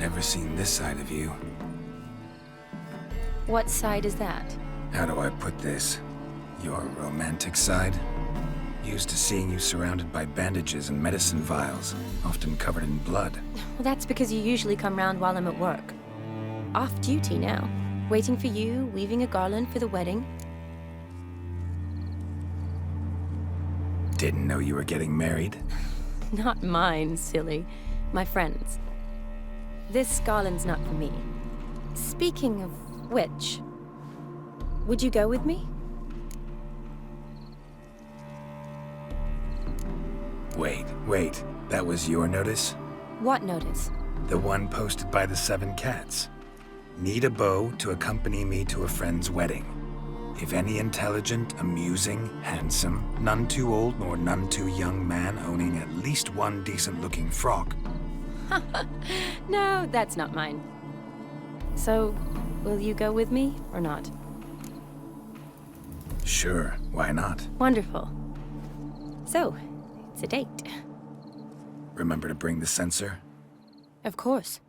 Never seen this side of you. What side is that? How do I put this? Your romantic side? Used to seeing you surrounded by bandages and medicine vials, often covered in blood. Well, that's because you usually come round while I'm at work. Off duty now. Waiting for you, weaving a garland for the wedding. Didn't know you were getting married? Not mine, silly. My friend's. This garland's not for me. Speaking of which, would you go with me? Wait. That was your notice? What notice? The one posted by the 7 cats. Need a beau to accompany me to a friend's wedding. If any intelligent, amusing, handsome, none too old nor none too young man owning at least one decent-looking frock. No, that's not mine. So, will you go with me or not? Sure, why not? Wonderful. So, it's a date. Remember to bring the censer? Of course.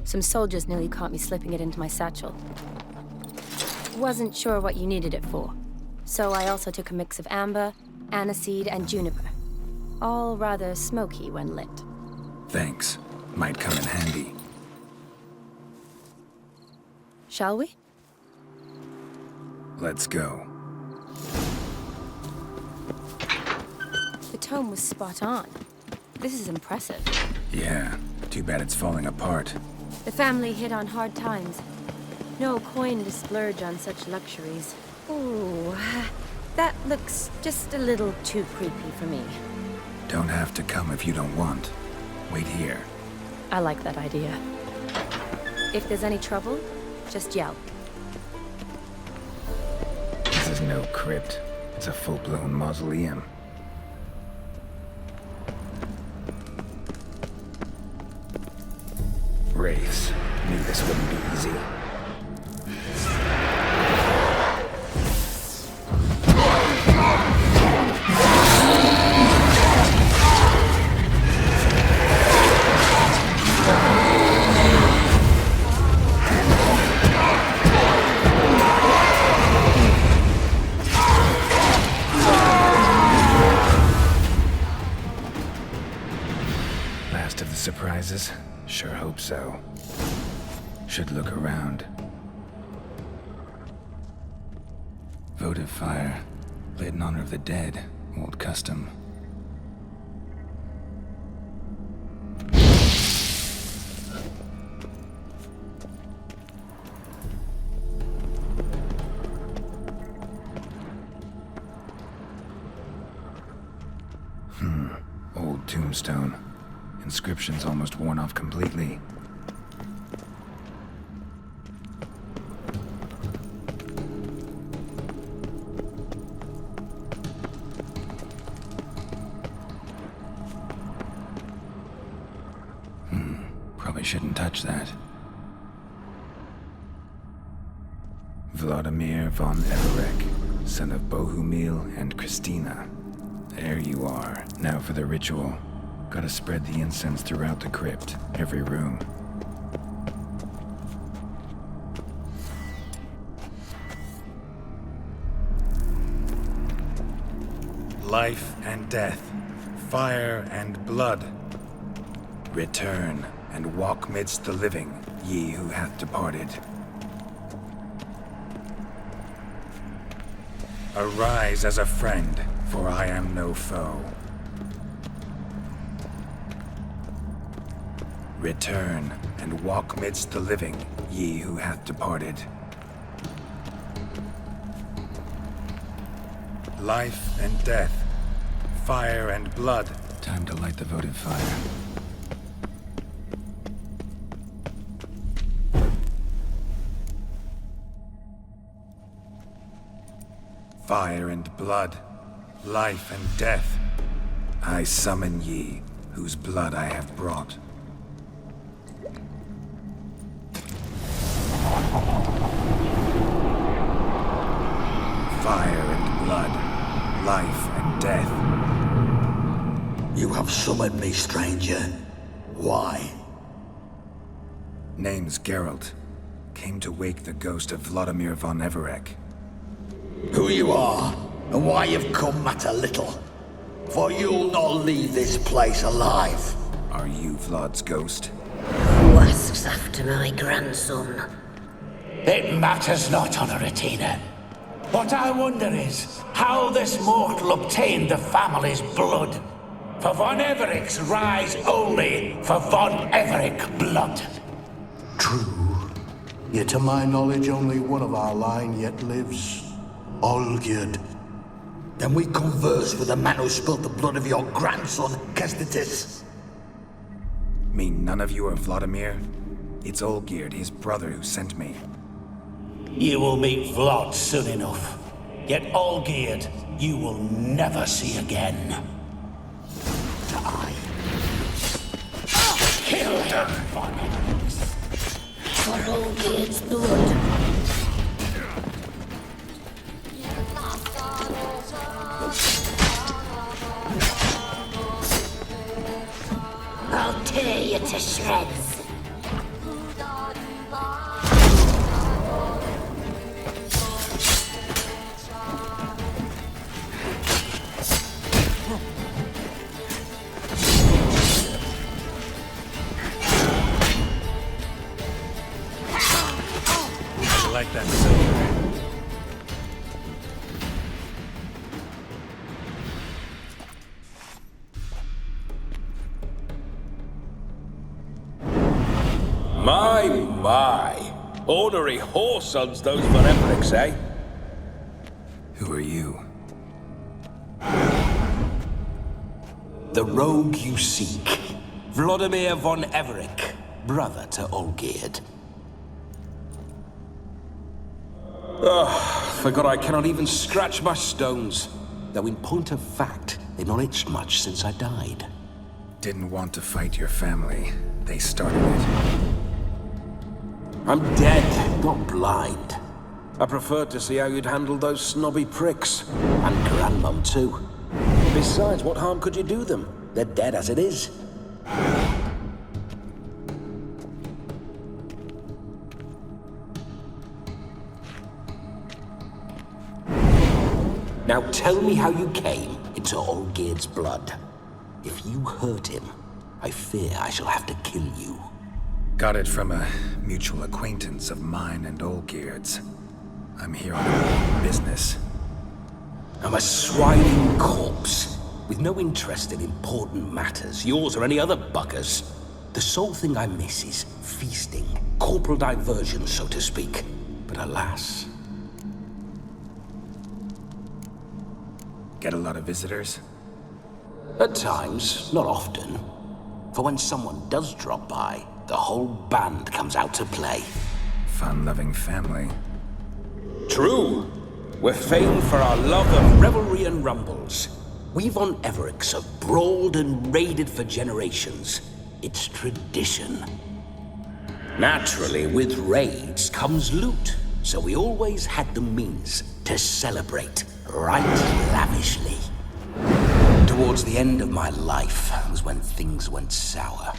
Some soldiers nearly caught me slipping it into my satchel. Wasn't sure what you needed it for, so I also took a mix of amber, aniseed, and juniper. All rather smoky when lit. Thanks. Might come in handy. Shall we? Let's go. The tome was spot on. This is impressive. Yeah, too bad it's falling apart. The family hit on hard times. No coin to splurge on such luxuries. Ooh, that looks just a little too creepy for me. Don't have to come if you don't want. Wait here. I like that idea. If there's any trouble, just yell. This is no crypt. It's a full-blown mausoleum. Wraiths. Knew this wouldn't be easy. Last of the surprises? Sure hope so. Should look around. Votive fire. Lit in honor of the dead. Old custom. Old tombstone. Inscription's almost worn off completely. Probably shouldn't touch that. Vladimir von Everek, son of Bohumil and Christina. There you are. Now for the ritual. Gotta spread the incense throughout the crypt, every room. Life and death, fire and blood. Return and walk midst the living, ye who hath departed. Arise as a friend, for I am no foe. Return and walk midst the living, ye who hath departed. Life and death, fire and blood. Time to light the votive fire. Fire and blood, life and death. I summon ye, whose blood I have brought. Fire and blood, life and death. You have summoned me, stranger. Why? Name's Geralt. Came to wake the ghost of Vladimir von Everec. Who you are, and why you've come matter little. For you'll not leave this place alive. Are you Vlad's ghost? Who asks after my grandson? It matters not, Eredin. What I wonder is how this mortal obtained the family's blood. For von Everec's rise only for von Everec blood. True. Yet to my knowledge, only one of our line yet lives. Olgierd. Then we converse with the man who spilled the blood of your grandson, Kestitis. Mean none of you are Vladimir? It's Olgierd, his brother, who sent me. You will meet Vlad soon enough. Yet Olgierd, you will never see again. Die. Kill him, von Everec. For Olgierd's blood. I'll tear you to shreds. I like that silver. My. Ornery whoresons those von Everecs, eh? Who are you? The rogue you seek. Vladimir von Everec, brother to Olgierd. Forgot I cannot even scratch my stones. Though in point of fact, they've not itched much since I died. Didn't want to fight your family. They started it. I'm dead, not blind. I preferred to see how you'd handle those snobby pricks. And Grandmum too. Besides, what harm could you do them? They're dead as it is. Now tell me how you came into Olgierd's blood. If you hurt him, I fear I shall have to kill you. Got it from a mutual acquaintance of mine and Olgierd's. I'm here on business. I'm a swining corpse, with no interest in important matters, yours or any other buggers. The sole thing I miss is feasting, corporal diversion, so to speak. But alas... Get a lot of visitors? At times, not often. For when someone does drop by, the whole band comes out to play. Fun-loving family. True. We're famed for our love of Revelry and rumbles. We von Everecs have brawled and raided for generations. It's tradition. Naturally, with raids comes loot, so we always had the means to celebrate right lavishly. Towards the end of my life was when things went sour.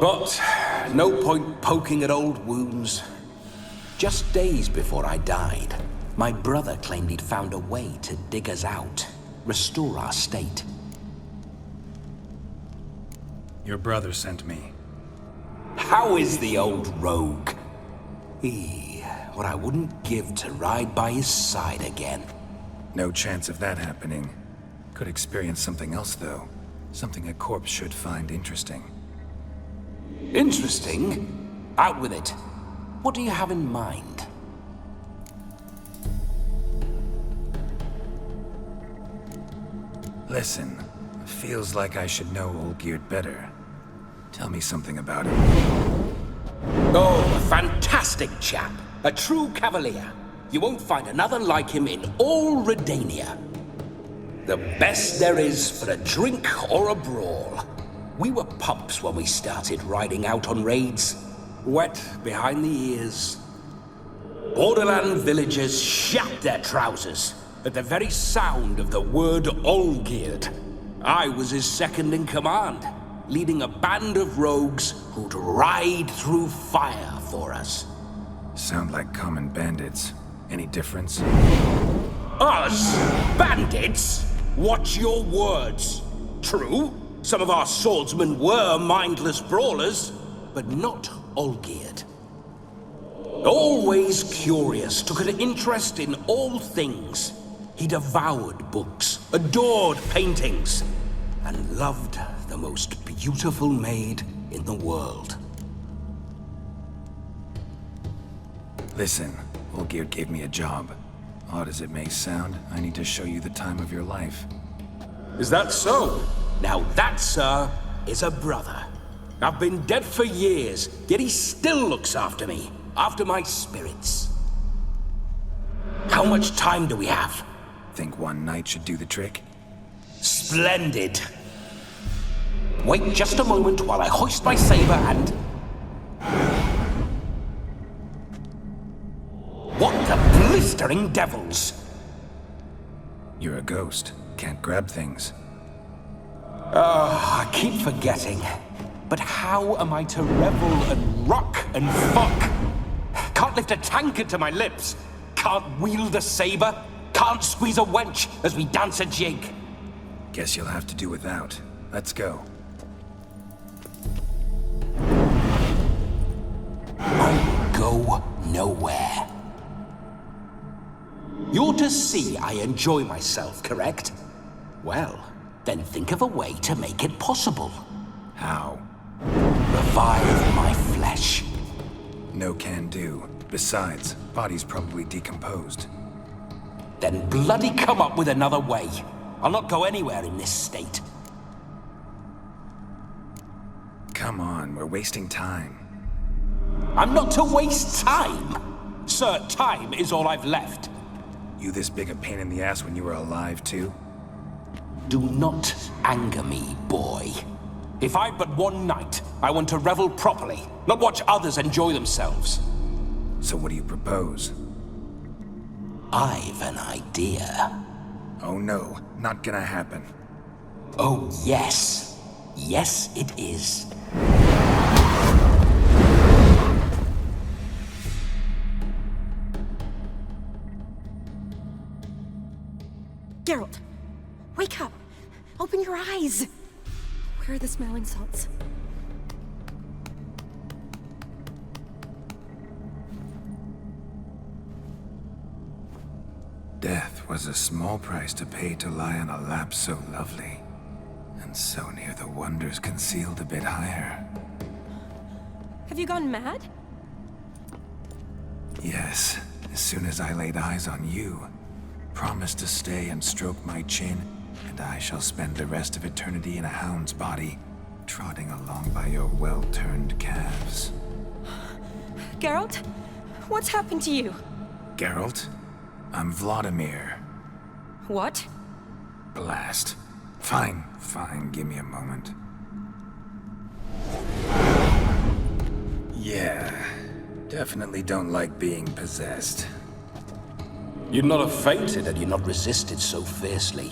But no point poking at old wounds. Just days before I died, my brother claimed he'd found a way to dig us out, restore our state. Your brother sent me. How is the old rogue? What I wouldn't give to ride by his side again. No chance of that happening. Could experience something else, though. Something a corpse should find interesting. Interesting? Out with it. What do you have in mind? Listen, feels like I should know Olgierd better. Tell me something about him. Oh, a fantastic chap. A true cavalier. You won't find another like him in all Redania. The best there is for a drink or a brawl. We were pups when we started riding out on raids. Wet behind the ears. Borderland villagers shat their trousers at the very sound of the word Olgierd. I was his second in command. leading a band of rogues who'd ride through fire for us. Sound like common bandits. Any difference? Us? Bandits? Watch your words. True, some of our swordsmen were mindless brawlers, but not Olgierd. Always curious, took an interest in all things. He devoured books, adored paintings, and loved the most beautiful maid in the world. Listen, Olgierd gave me a job. Odd as it may sound, I need to show you the time of your life. Is that so? Now that, sir, is a brother. I've been dead for years, yet he still looks after me, after my spirits. How much time do we have? Think one night should do the trick? Splendid. Wait just a moment while I hoist my saber and... What the blistering devils? You're a ghost. Can't grab things. I keep forgetting. But how am I to revel and rock and fuck? Can't lift a tankard to my lips. Can't wield a saber. Can't squeeze a wench as we dance a jig. Guess you'll have to do without. Let's go. I go nowhere. You're to see I enjoy myself, correct? Well, then think of a way to make it possible. How? Revive my flesh. No can do. Besides, body's probably decomposed. Then bloody come up with another way. I'll not go anywhere in this state. Come on, we're wasting time. I'm not to waste time. Sir, time is all I've left. You this big a pain in the ass when you were alive, too? Do not anger me, boy. If I've but one night, I want to revel properly, not watch others enjoy themselves. So what do you propose? I've an idea. Oh no, not gonna happen. Oh, yes. Yes, it is. Geralt, wake up! Open your eyes! Where are the smelling salts? Death was a small price to pay to lie on a lap so lovely, and so near the wonders concealed a bit higher. Have you gone mad? Yes, as soon as I laid eyes on you, promise to stay and stroke my chin, and I shall spend the rest of eternity in a hound's body, trotting along by your well-turned calves. Geralt? What's happened to you? Geralt? I'm Vladimir. What? Blast. Fine, give me a moment. Yeah, definitely don't like being possessed. You'd not have fainted had you not resisted so fiercely.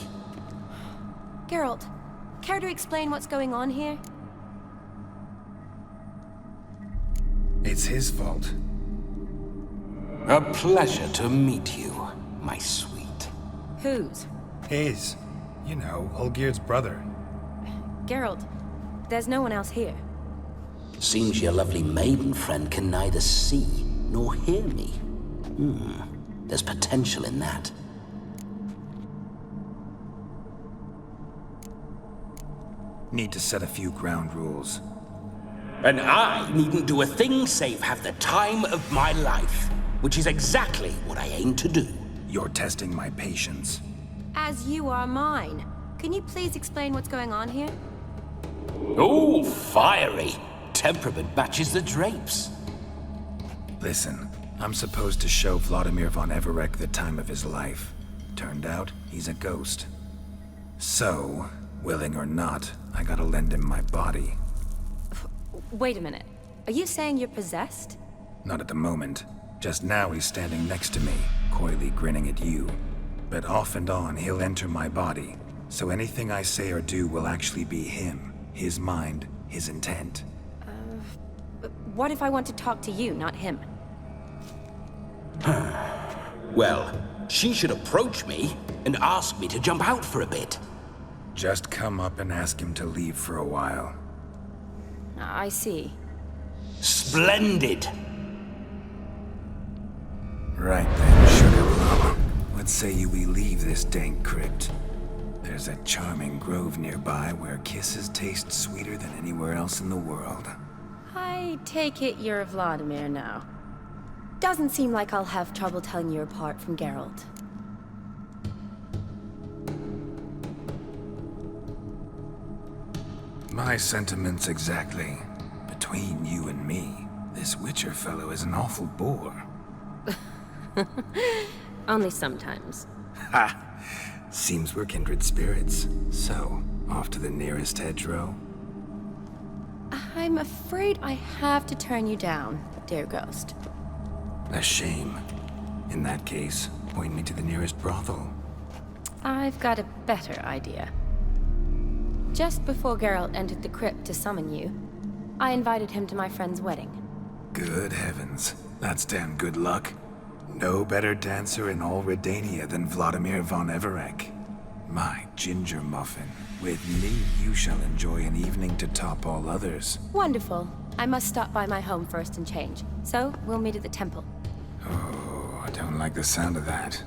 Geralt, care to explain what's going on here? It's his fault. A pleasure to meet you, my sweet. Whose? His. You know, Olgierd's brother. Geralt, there's no one else here. Seems your lovely maiden friend can neither see nor hear me. There's potential in that. Need to set a few ground rules. And I needn't do a thing save have the time of my life, which is exactly what I aim to do. You're testing my patience. As you are mine. Can you please explain what's going on here? Oh, fiery. Temperament matches the drapes. Listen, I'm supposed to show Vladimir von Everec the time of his life. Turned out, he's a ghost. So, willing or not, I gotta lend him my body. Wait a minute. Are you saying you're possessed? Not at the moment. Just now he's standing next to me, coyly grinning at you. But off and on, he'll enter my body. So anything I say or do will actually be him, His mind, his intent. What if I want to talk to you, not him? Well, she should approach me and ask me to jump out for a bit. Just come up and ask him to leave for a while. I see. Splendid! Right then, Sugar Plum. What say you we leave this dank crypt? There's a charming grove nearby where kisses taste sweeter than anywhere else in the world. I take it you're Vladimir now. Doesn't seem like I'll have trouble telling you apart from Geralt. My sentiments exactly. Between you and me, this Witcher fellow is an awful bore. Only sometimes. Ha! Seems we're kindred spirits. So, off to the nearest hedgerow? I'm afraid I have to turn you down, dear ghost. A shame. In that case, point me to the nearest brothel. I've got a better idea. Just before Geralt entered the crypt to summon you, I invited him to my friend's wedding. Good heavens. That's damn good luck. No better dancer in all Redania than Vladimir von Everec. My ginger muffin. With me, you shall enjoy an evening to top all others. Wonderful. I must stop by my home first and change. So, we'll meet at the temple. Oh, I don't like the sound of that.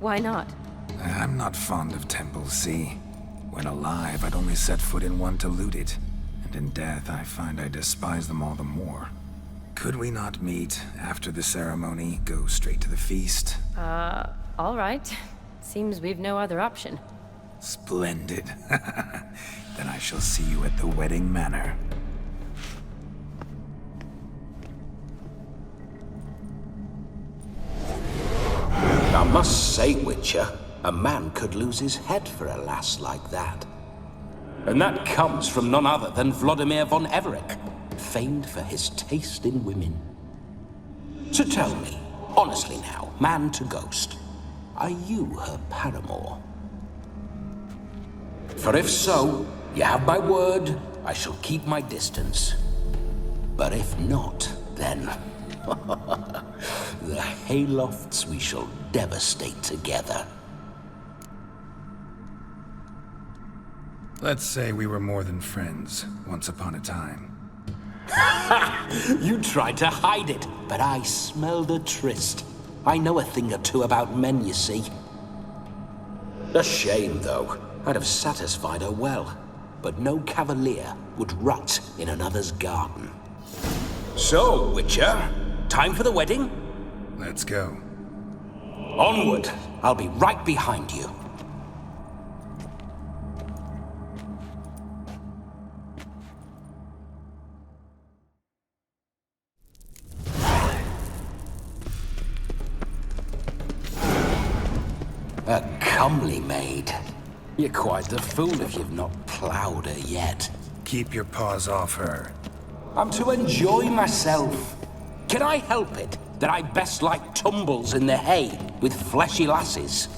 Why not? I'm not fond of temples, see? When alive, I'd only set foot in one to loot it. And in death, I find I despise them all the more. Could we not meet after the ceremony, go straight to the feast? All right. Seems we've no other option. Splendid. Then I shall see you at the wedding manor. I must say, Witcher, a man could lose his head for a lass like that. And that comes from none other than Vladimir von Everec, famed for his taste in women. So tell me, honestly now, man to ghost, are you her paramour? For if so, you have my word, I shall keep my distance. But if not, then the haylofts we shall devastate together. Let's say we were more than friends, once upon a time. You tried to hide it, but I smelled a tryst. I know a thing or two about men, you see. A shame, though. I'd have satisfied her well, but no cavalier would rot in another's garden. So, Witcher, time for the wedding? Let's go. Onward! I'll be right behind you. A comely maid. You're quite the fool if you've not ploughed her yet. Keep your paws off her. I'm to enjoy myself. Can I help it that I best like tumbles in the hay with fleshy lasses?